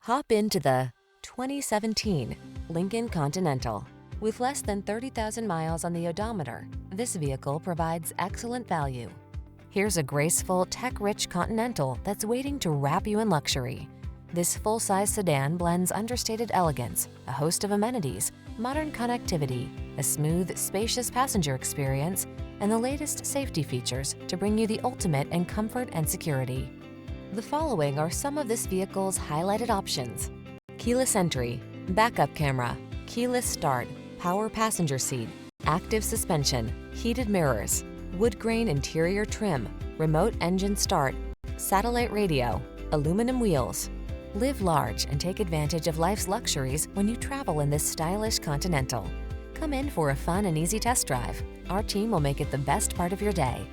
Hop into the 2017 Lincoln Continental. With less than 30,000 miles on the odometer, this vehicle provides excellent value. Here's a graceful, tech-rich Continental that's waiting to wrap you in luxury. This full-size sedan blends understated elegance, a host of amenities, modern connectivity, a smooth, spacious passenger experience, and the latest safety features to bring you the ultimate in comfort and security. The following are some of this vehicle's highlighted options: keyless entry, backup camera, keyless start, power passenger seat, active suspension, heated mirrors, wood grain interior trim, remote engine start, satellite radio, aluminum wheels. Live large and take advantage of life's luxuries when you travel in this stylish Continental. Come in for a fun and easy test drive. Our team will make it the best part of your day.